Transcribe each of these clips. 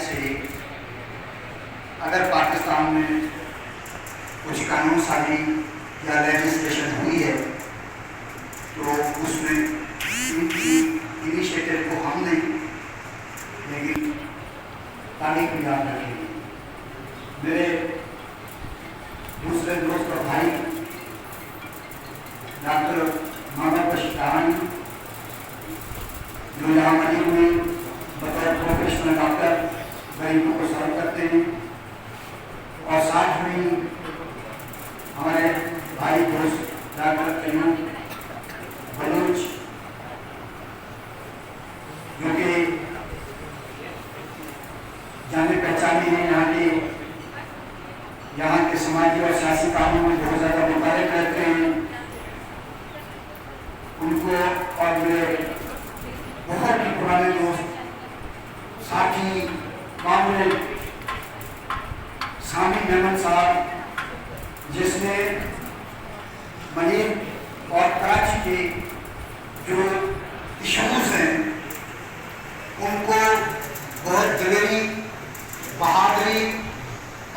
से अगर पाकिस्तान में कुछ कानून साजी या लेजिस्लेशन हुई है तो उसमें इनिशिएटिव को हम नहीं लेकिन तारीख में याद रखेंगे। मेरे दूसरे दोस्त और भाई डॉक्टर मोहम्मद बशीर कहानी जो यहाँ मरीज में बतौर प्रोफेशनल डॉक्टर गरीबों को सर्व करते हैं, और साथ में हमारे भाई दोस्त डॉक्टर तैयूब बलूच जो कि जाने पहचाने हैं, यहाँ के समाजी और सियासी कामों में बहुत ज़्यादा मुताबिक रहते हैं। उनको और मेरे बहुत ही पुराने दोस्त साथी मामले सामी मेमन साहब, जिसने मरीज और कराची के जो इशूज़ हैं उनको बहुत दिलेरी, बहादुरी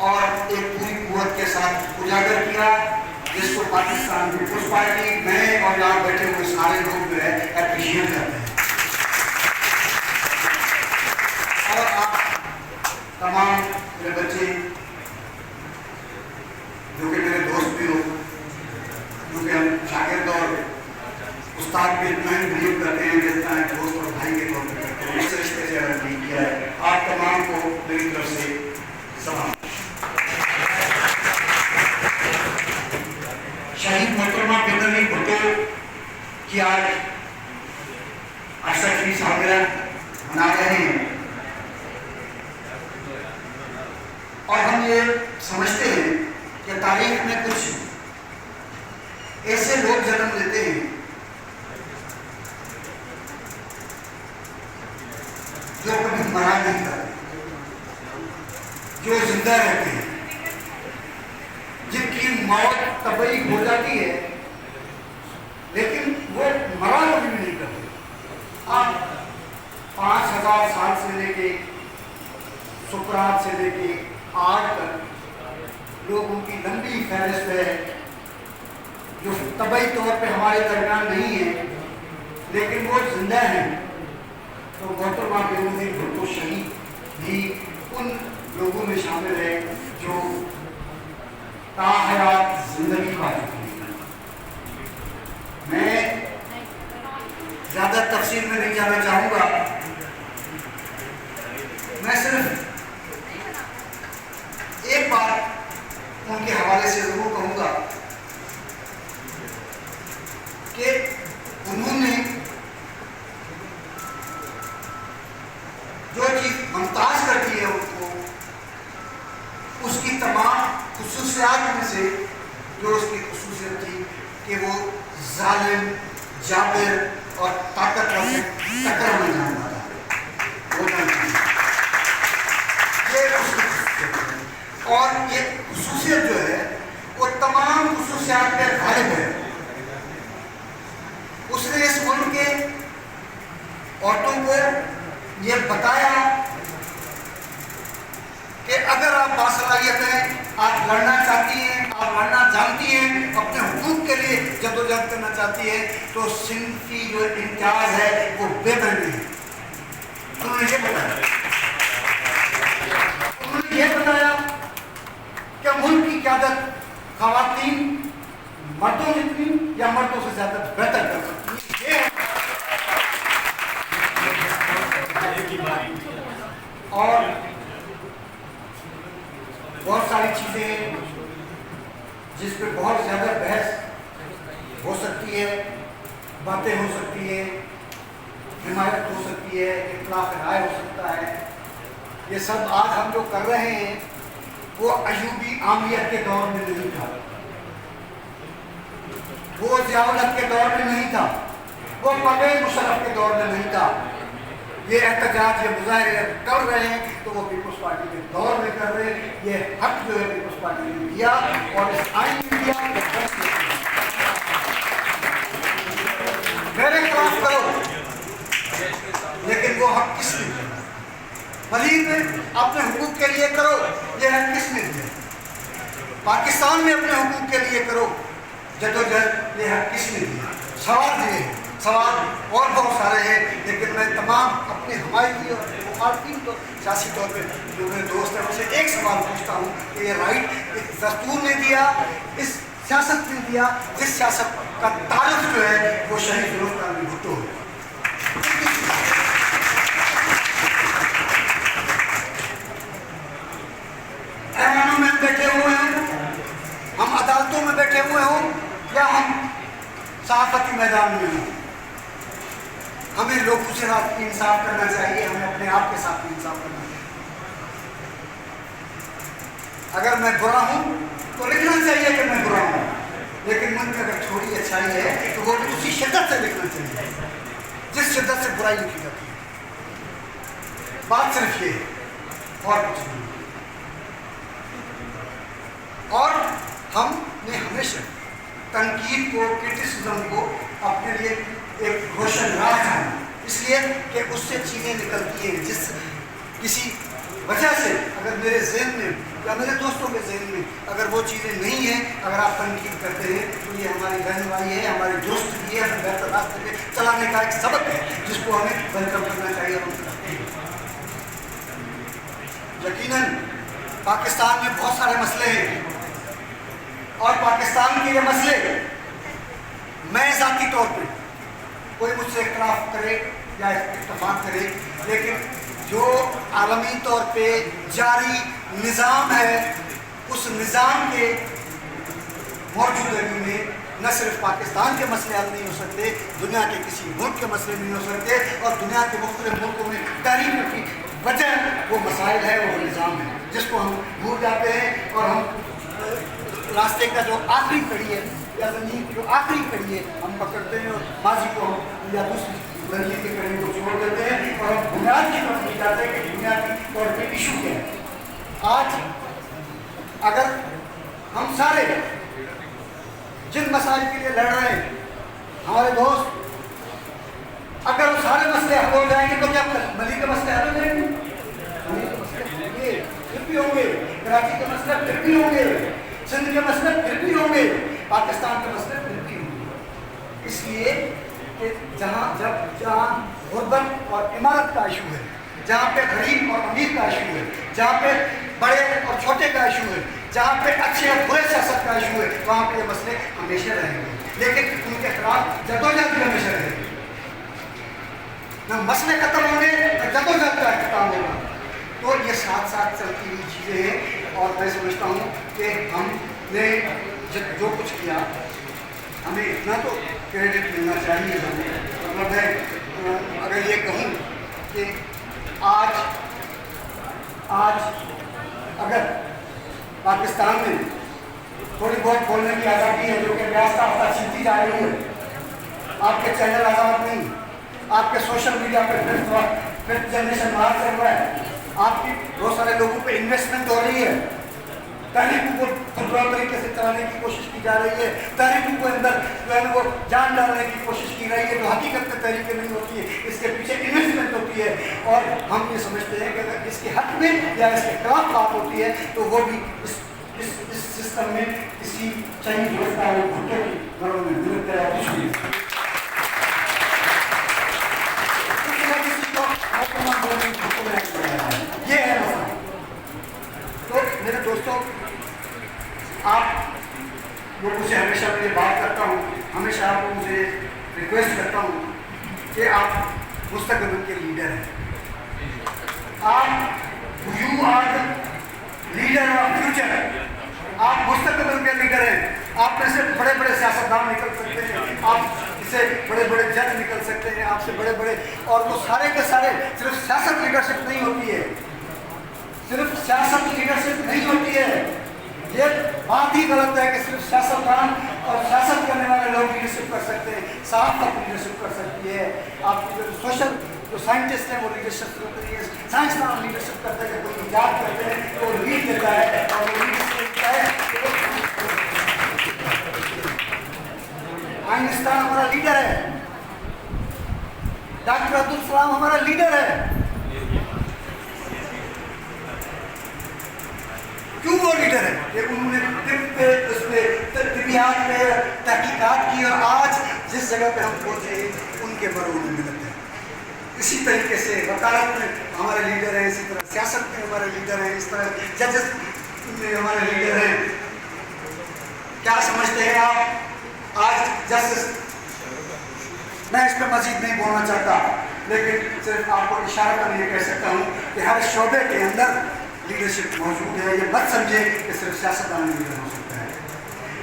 और एक पूरी कुव्वत के साथ उजागर किया, जिसको पाकिस्तान पीपुल्स पार्टी, मैं और यहाँ बैठे हुए सारे लोग जो है एप्रिशिएट करते हैं। और आप तमाम मेरे बच्चे जो कि मेरे दोस्त भी हो, क्योंकि हम शागिर्द और उस्ताद भी इतना ही बिलीव करते हैं जितना एक दोस्त और भाई के तौर पर करते हैं। इस रिश्ते से अगर नहीं किया है, आप तमाम को मेरी तरफ से सलाम। शहीद मोहतरमा बेनज़ीर भुट्टो की आज 68वीं सालगिरह मना रहे हैं, और हम ये समझते हैं कि तारीख में कुछ ऐसे लोग जन्म लेते हैं जो कभी मरा नहीं करते, जो जिंदा रहते हैं, जिनकी मौत तबई हो जाती है लेकिन वो मरा कभी नहीं करते। आप 5000 साल से लेके सुकरात से लेके आज तक लोग उनकी लंबी फहरिस्त है जो तबई तौर पे हमारे दरमियान नहीं है लेकिन वो जिंदा हैं। तो मोहतरमा बेनज़ीर भुट्टो शहीद भी उन लोगों में शामिल है जो ताहयात जिंदगी पा चुकी है। मैं ज्यादा तफसील में नहीं जाना चाहूंगा, मैं सिर्फ एक बात उनके हवाले से जरूर कहूंगा कि उन्होंने जो चीज मुमताज करती है उनको, उसकी तमाम खुसूसियात में से जो उसकी खुसूसियत थी कि वो जालिम, जाबिर और ताकतवर से टक्कर में जानता था, वो नहीं थी। ये उसकी खुसूसियत है, और ये खुसूसियत जो है वो तमाम खुसूसियात पे गालिब है। उसने इस मुल्क के औरतों को ये बताया कि अगर आप बासलाहियत हैं, आप लड़ना चाहती हैं, आप लड़ना जानती हैं, अपने हुकूक के लिए जदोजहद करना चाहती है, तो सिंफी जो इम्तियाज है वो बेहतर नहीं है। उन्होंने ये बताया, उन्होंने ये बताया कि मुल्क की क़यादत ख़वातीन मर्दों जितनी या मर्दों से ज़्यादा बेहतर कर सकती है। और बहुत सारी चीज़ें जिस पे बहुत ज़्यादा बहस हो सकती है, बातें हो सकती है, हिमायत हो सकती है, इख्तिलाफ राय हो सकता है। ये सब आज हम जो कर रहे हैं वो अयूबी आमियत के दौर में नहीं था, वो ज़ियाउल-हक के दौर में नहीं था, वो परवेज़ मुशर्रफ के दौर में नहीं था। ये एहतजाज, ये मुजाहरे कर रहे हैं तो वो पीपुल्स पार्टी के दौर में कर रहे हैं। ये हक जो है पीपुल्स पार्टी ने दिया और इस आइन में दिया। मेरे खिलाफ करो, लेकिन वो हक किसने दिया? मजीद में अपने हुकूक के लिए करो, ये हक किसने दिया? पाकिस्तान में अपने हुकूक के लिए करो जदोजहद, ये हक किसने दिया? सवाल ये है, सवाल और बहुत सारे हैं, लेकिन मैं तमाम अपने हमायती और मुखालफिन को सियासी तौर पर जो मेरे दोस्त हैं उनसे एक सवाल पूछता हूँ कि ये राइट इस दस्तूर ने दिया, इस सियासत ने दिया, जिस सियासत का तारुफ जो है वो शहीद जुल्फ़िकार अली भुट्टो है। ऐवानों में बैठे हुए हैं, हम अदालतों में बैठे हुए हों या हम सहाफती मैदान में हों, हमें लोगों से इंसाफ करना चाहिए, हमें अपने आप के साथ इंसाफ करना चाहिए। अगर मैं बुरा हूं तो लिखना चाहिए कि मैं बुरा हूं, लेकिन मन में अगर थोड़ी अच्छाई है तो वो भी उसी शिद्दत से लिखना चाहिए जिस शिद्दत से बुराई लिखी जाती है। बात सिर्फ ये है और कुछ नहीं। और हमने हमेशा तनकीद को, क्रिटिसिज्म को अपने लिए एक रोशन राह है, इसलिए कि उससे चीज़ें निकलती हैं जिस किसी वजह से अगर मेरे जहन में या मेरे दोस्तों के जहन में अगर वो चीज़ें नहीं हैं, अगर आप तनकीद करते हैं तो ये हमारी रहनुमाई है, हमारी दोस्त भी है, हमें बेहतर रास्ते पे चलाने का एक सबक है जिसको हमें वेलकम करना चाहिए। हम करते हैं। यकीनन पाकिस्तान में बहुत सारे मसले हैं और पाकिस्तान के ये मसले मैं ज़ाती तौर पर कोई मुझसे इख्तलाफ करे या इत्तफाक करे, लेकिन जो आलमी तौर पे जारी निज़ाम है उस निज़ाम के मौजूदगी में न सिर्फ पाकिस्तान के मसले हल नहीं हो सकते, दुनिया के किसी मुल्क के मसले नहीं हो सकते, और दुनिया के मुख्तलिफ मुल्कों में तहरीक की वजह वो मसाइल है, वो निज़ाम है जिसको हम भूल जाते हैं। और हम रास्ते का जो आखिरी कड़ी है या ज़मीन की जो आखिरी कड़ी है हम पकड़ते हैं और माजी को हम या दूसरी ज़मीन की कड़ी को छोड़ देते हैं और हम बुनियाद की तरफ नहीं जाते कि बुनियादी तौर पर इशू क्या है। आज अगर हम सारे जिन मसाइल के लिए लड़ रहे हैं, हमारे दोस्त, अगर वो सारे मसले हल हो जाएंगे तो क्या मली के मसले हल हो जाएंगे? मली के मसले होंगे, फिर भी होंगे, कराची के मसले फिर भी होंगे, सिंध के मसले फिर भी होंगे, पाकिस्तान के मसले फिर भी होंगे। इसलिए कि जहाँ गुर्बत और इमारत का इशू है, जहाँ पे गरीब और अमीर का इशू है, जहाँ पे बड़े और छोटे का इशू है, जहाँ पे अच्छे और बुरे सियासत का इशू है, वहाँ पे ये मसले हमेशा रहेंगे, लेकिन उनके खिलाफ जदोजहद भी हमेशा रहेगी। न मसले खत्म होंगे न जदोजहद का अख्ताम होगा। तो ये साथ साथ चलती हुई चीज़ें हैं और मैं समझता हूँ कि हमने जो कुछ किया हमें इतना तो क्रेडिट मिलना चाहिए। मतलब मैं अगर ये कहूँ कि आज अगर पाकिस्तान में थोड़ी बहुत बोलने की आज़ादी है जो कि रास्ता छीनती जा रही है, आपके चैनल आज़ाद नहीं, आपके सोशल मीडिया पर फिफ्थ जनरेशन मार चल रहा है, आपकी बहुत सारे लोगों पे इन्वेस्टमेंट हो रही है, तहरीकों को खुदराव तरीके से चलाने की कोशिश की जा रही है, तहरीकों को अंदर जो है वो जान डालने की कोशिश की रही है, जो हकीकत में तहरीकें नहीं होती है, इसके पीछे इन्वेस्टमेंट होती है। और हम ये समझते हैं कि अगर इसके हक में या इसके खिलाफ बात होती है तो वो भी इस सिस्टम में किसी शहीद जुल्फ़िकार अली भुट्टो की घरों में मिलते हैं। ये है मसला। तो मेरे दोस्तों, आप लोगों से हमेशा मैं बात करता हूँ, हमेशा आप लोगों से रिक्वेस्ट करता हूँ कि आप मुस्तक़बिल के लीडर हैं, आप you are leader of future, आप मुस्तक़बिल के लीडर हैं। आप में से बड़े बड़े सियासतदान निकल सकते हैं, आप से बड़े बड़े जज निकल सकते हैं, आपसे बड़े बड़े, और वो सारे के सारे सिर्फ सियासत लीडरशिप नहीं होती है, सिर्फ सियासत लीडरशिप नहीं होती है। ये बात ही गलत है कि सिर्फ सियासतदान और सियासत करने वाले लोग लीडरशिप कर सकते हैं, सहाफ़त लीडरशिप कर सकती है। आपकी जो सोशल जो साइंटिस्ट हैं वो लीडरशिप करते हैं, साइंसदान लीडरशिप करते हैं, कोई इजाद करते हैं तो लीड देता है और वो लीडरशिप देता है। आइंस्टाइन हमारा लीडर है, डॉक्टर अब्दुल कलाम हमारा लीडर है, वो लीडर है कि उन्होंने तिब्बत पे उस पर तिब्बियात पे तहकीकात की और आज जिस जगह पे हम पहुँचे उनके मरूद मिलते हैं। इसी तरीके से वकालत में हमारे लीडर हैं, इसी तरह सियासत में हमारे लीडर हैं, इस तरह जजेस में हमारे लीडर हैं। क्या समझते हैं आप आज जस्टिस, मैं इस पर मजीद नहीं बोलना चाहता, लेकिन सिर्फ आपको इशारा कर ये कह सकता हूँ कि हर शोबे के अंदर लीडरशिप मौजूद है। ये मत समझे कि सिर्फ सियासतदान लीडर हो सकता है।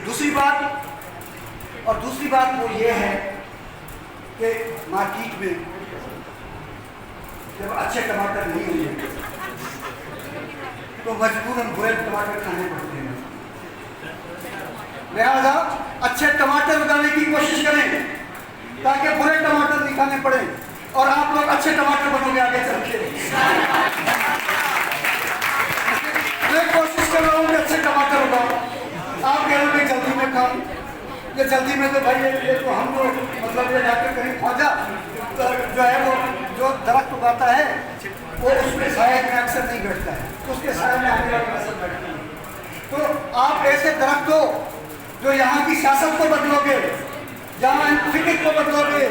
दूसरी बात वो ये है कि मार्केट में जब अच्छे टमाटर नहीं होंगे तो मजबूरन बुरे टमाटर खाने पड़ते हैं। लिहाजा अच्छे टमाटर उगाने की कोशिश करें ताकि बुरे टमाटर नहीं खाने पड़े और आप लोग अच्छे टमाटर बनोगे आगे चल के। मैं कोशिश कर रहा हूँ कि अच्छे टमाटर उगाओ। आप कह रहे हो जल्दी में खाओ, ये जल्दी में तो भाई ये तो हम लोग मतलब ये जाकर कहीं ख्वाजा जो है वो जो दरख्त उगाता है वो उसके साए में अक्सर नहीं बैठता है, उसके साए में आने वाली नस्ल बैठती है। तो आप ऐसे दरख्त हो जो यहाँ की सियासत को बदलोगे, जहाँ फिक्र को बदलोगे,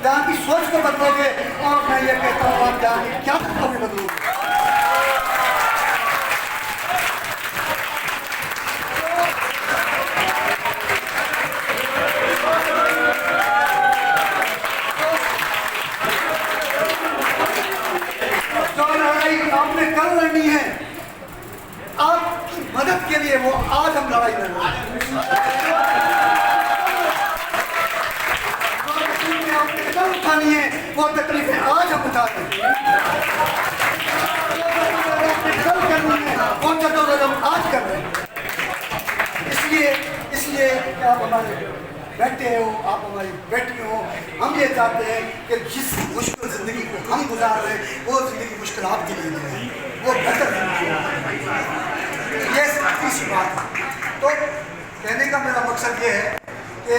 जहाँ की सोच को बदलोगे, और मैं ये कहता हूँ आप जहाँ की क्या को भी बदलोगे। जो लड़ाई आपने कल लड़नी है आपकी मदद के लिए, वो आज हम लड़ाई लड़ रहे हैं। उठानी है वो तकलीफें आज हम उठा रहे हैं। वो जदोजहद हम आज कर रहे हैं। इसलिए आप हमारे बैठे हो, आप हमारी बेटी हो, हम ये चाहते हैं कि जिस मुश्किल ज़िंदगी को हम गुजार रहे हैं वो ज़िंदगी मुश्किल आपके लिए नहीं है, वो बेहतर ज़िंदगी है। ये तीसरी बात है। तो कहने का मेरा मकसद ये है कि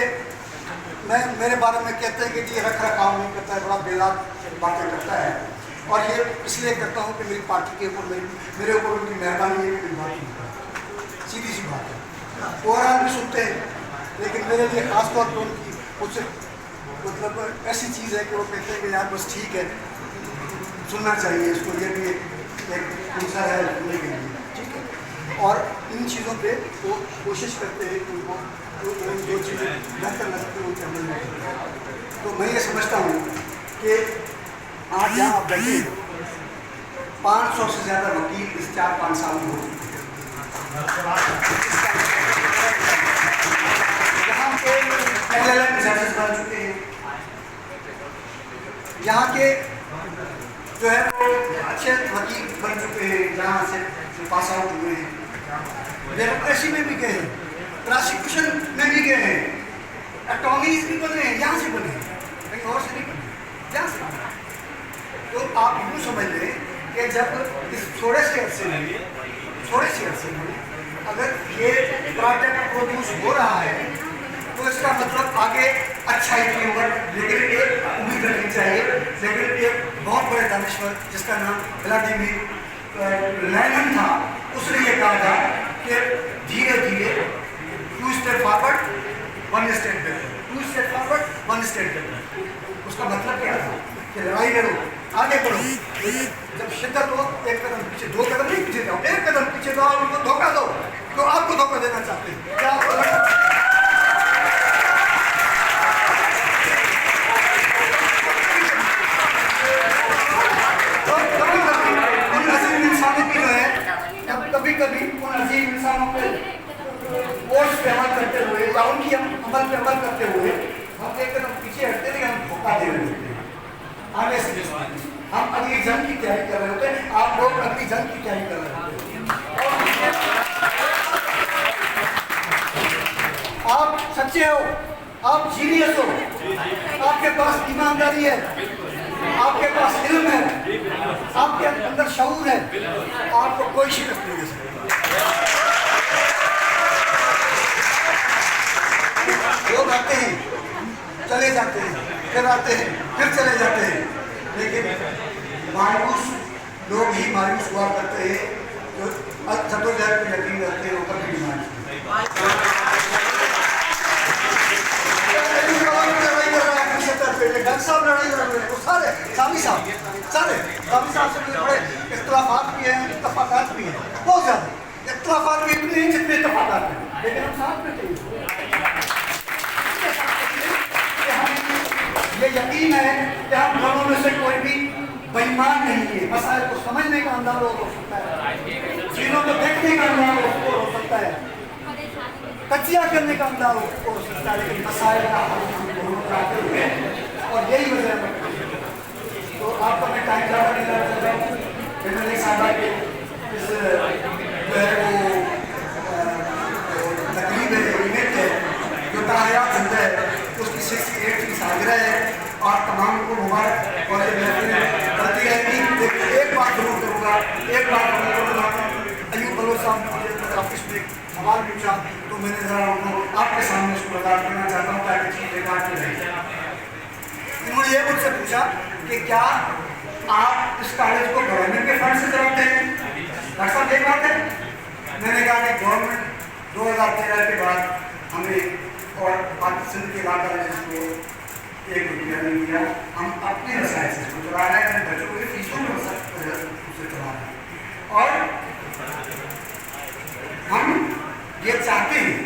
मैं मेरे बारे में कहते हैं कि जी रख रखाव नहीं करता है, बड़ा बेलाग बातें करता है, और ये इसलिए करता हूँ कि मेरी पार्टी के ऊपर मेरे ऊपर उनकी मेहरबानी है कि मेरी बात नहीं करता। सीधी सी बात है। ओवरऑल भी सुनते हैं, लेकिन मेरे लिए ख़ास तौर पर उनकी मुझसे मतलब ऐसी चीज़ है कि वो कहते हैं कि यार बस ठीक है, सुनना चाहिए इसको, ये भी एक दूसरा है सुनने के लिए, ठीक है। और इन चीज़ों पे वो कोशिश करते हैं कि उनको जो चीज़ें बेहतर लगती है उनके अमल में। तो मैं ये समझता हूँ कि आज जहाँ आप बैठे 500 से ज़्यादा वकील इस 4-5 साल में हो चुके हैं। यहाँ के LLM जजेस बन चुके हैं, यहाँ के जो है वो अच्छे वकील बन चुके हैं, जहाँ से पास आउट हुए हैं, डेमोक्रेसी में भी गए हैं, प्रोसिक्यूशन में भी गए हैं, अटॉर्नीज भी बने हैं, यहाँ से बने हैं, कहीं और से नहीं बने, यहाँ से बने। तो आप यूँ समझ लें कि जब इस थोड़े से अरसे में अगर ये प्रोडक्ट प्रोड्यूस हो रहा है तो इसका मतलब आगे अच्छा ही नहीं होगा। लेकिन एक उम्मीद रखनी चाहिए, लेकिन एक बहुत बड़े दानिश्वर जिसका नाम व्लादिमीर लेनिन था, उसने ये कहा था कि धीरे धीरे 2 step forward 1 step back, 2 step forward 1 step back. उसका मतलब क्या था कि लड़ाई लड़ो, आगे बढ़ो, जब शिद्दत हो 1 कदम पीछे, 2 कदम नहीं पीछे जाओ, 1 कदम पीछे जाओ, उनको धोखा दो तो आपको धोखा देना चाहते हैं क्या? उन अजीम इंसानों की जो है कभी कभी उन अजीम इंसानों पे वोट्स पे अमल करते हुए या उनकी अमल पे अमल करते हुए हम 1 कदम पीछे हटते नहीं, हम धोखा दे रहे होते हैं। आगे से हम अगली जंग की तैयारी कर रहे होते हैं, आप लोग अगली जंग की तैयारी कर रहे होते हैं। आप सच्चे हो, आप जीनियस हो, आपके पास ईमानदारी है, आपके पास इल्म है, आपके अंदर शऊर है, आपको कोई शिकस्त नहीं दे सकता। लोग आते हैं, चले जाते हैं, फिर आते हैं, फिर चले जाते हैं, लेकिन मायूस लोग ही मायूस हुआ करते हैं जो जदोजहद खुदा को यकीन रखते हैं, वो कभी बीमार नहीं। डॉक्टर साहब लड़ाई लड़ रहे हैं, वो सारे सामी साहब से बड़े इख्तिलाफात भी हैं, इत्तफाकात भी हैं, बहुत ज़्यादा इख्तिलाफात भी इतने हैं जितने इत्तफाकात हैं, लेकिन हम साथ में चाहिए। ये यकीन है कि हम दोनों में से कोई भी बेईमान नहीं है। मसाइल को समझने का अंदाज़ा हो सकता है, चीज़ों को देखने का अंदाज़ा हो सकता है, कच्चिया करने का अंदाज़ा हो सकता है, लेकिन मसाइल का हल हम दोनों चाहते हुए, और यही वजह है। तो आपको मैं टाइम ज़्यादा नहीं लगा सकता हूँ। मैंने नहीं समझा कि इस जो है वो तकलीफ है, इवेंट है, जो तायात जिंदा है, उसकी 68 की सालगिरह है, और तमाम को मुबारक। और ये महफिल बढ़ती रहेगी। एक बात जरूर करूँगा, अयूब बलोच साहब ने ऑफिस में सवाल पूछा, तो मैंने ज़रा उनको आपके सामने उसको बता देना चाहता हूँ ताकि चीज़ बेकार की रहे। उन्होंने ये मुझसे पूछा कि क्या आप इस कॉलेज को गवर्नमेंट के फंड से चलाते हैं? डॉक्टर साहब ये बात है। मैंने कहा कि गवर्नमेंट 2013 के बाद हमें और पाकिस्तान के लॉ कॉलेज को 1 रुपया नहीं दिया, हम अपने वसाइल से इसको चला रहे हैं, बच्चों को फीसों में उसे चला रहे हैं। और हम ये चाहते हैं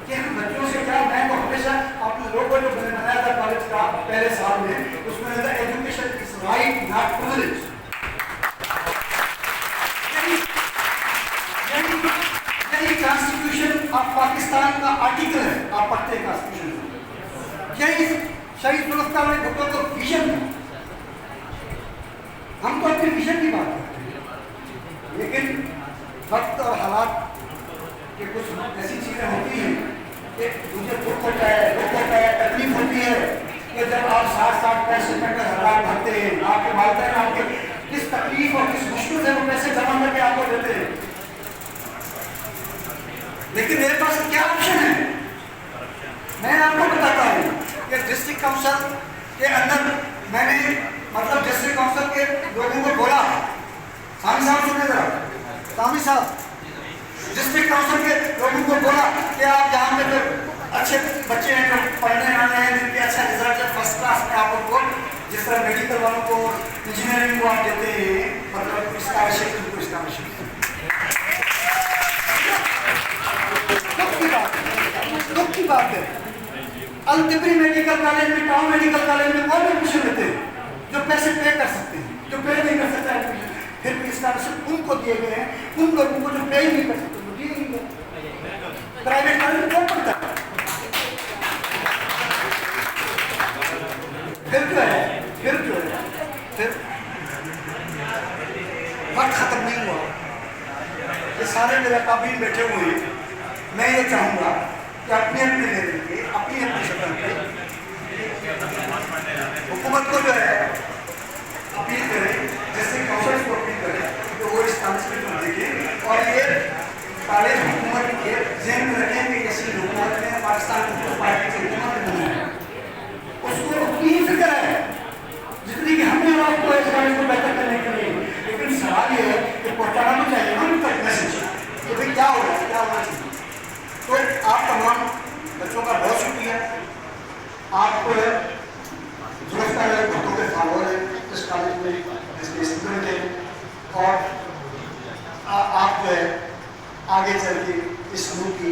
कि हम बच्चों से क्या, मैं तो हमेशा अपने लोगों जो मैंने बनाया था कॉलेज का पहले साल में, उसमें education is right not privilege. यही कॉन्स्टिट्यूशन ऑफ पाकिस्तान का आर्टिकल है, आप पढ़ते हैं कॉन्स्टिट्यूशन। यही शहीद जुल्फ़िकार अली भुट्टो का विजन है। हम तो अपने विजन की बात करते हैं, लेकिन वक्त और हालात के कुछ ऐसी चीज़ें होती हैं कि मुझे दुख होता है, तकलीफ होती है कि जब आप 60-60 पैसे का हज़ार भरते हैं, आपके वालिदैन आपके किस तकलीफ और किस मुश्किल से वो पैसे जमा करके आपको देते हैं। लेकिन मेरे पास क्या ऑप्शन है? मैं आपको बताता हूँ कि डिस्ट्रिक्ट काउंसिल के अंदर मैंने मतलब डिस्ट्रिक्ट काउंसिल के लोगों को बोला, सामी साहब सुने जरा, सामी साहब डिस्ट्रिक्ट काउंसिल के लोगों को बोला कि आप यहाँ पे जो अच्छे बच्चे हैं, जो पढ़ने आने हैं, जिनके अच्छा रिजल्ट है, फर्स्ट क्लास में आप उनको जिस तरह मेडिकल वालों को, इंजीनियरिंग को आप देते हैं, मतलब स्कॉलरशिप, उनको स्कॉलरशिप। दुख की बात है। अल-तिबरी मेडिकल कॉलेज में, टाउन मेडिकल कॉलेज में कौन एडमिशन लेते हैं? जो पैसे पे कर सकते हैं, जो पे नहीं कर सकता एडमिशन, फिर भी स्कॉलरशिप उनको दिए गए हैं। उन लोगों को जो पे ही नहीं कर सकते वो दिए नहीं गए। प्राइवेट कॉलेज में कौन पढ़ता है? फिर वक्त खत्म नहीं हुआ। ये सारे मेरे काबिल बैठे हुए हैं। मैं ये चाहूँगा कि अपने लेवल पे, अपनी सतह पे हुकूमत को जो है अपील करें, जैसे काउंसिल को अपील करें तो वो इस काउंसिल को देखें और ये कॉलेज हुकूमत के ज़हन में रखें कि किसी हुकूमत ने पाकिस्तान को पार्टी की हुकूमत बनाया, उसको उतनी ही फिक्र है जितनी कि हमने आपको इस कॉलेज को बेहतर करने के लिए। लेकिन सवाल ये है कि पहुँचाना तो चाहिए ना उन तक मैसेज कि भाई क्या होगा, क्या होना चाहिए। तो आप तमाम बच्चों का बहुत शुक्रिया। आप जुल्फ़िकार अली भुट्टो के फॉलोअर हैं इस कॉलेज में, इसके स्टूडेंट हैं, और आप जो है आगे चल के इस मुल्क की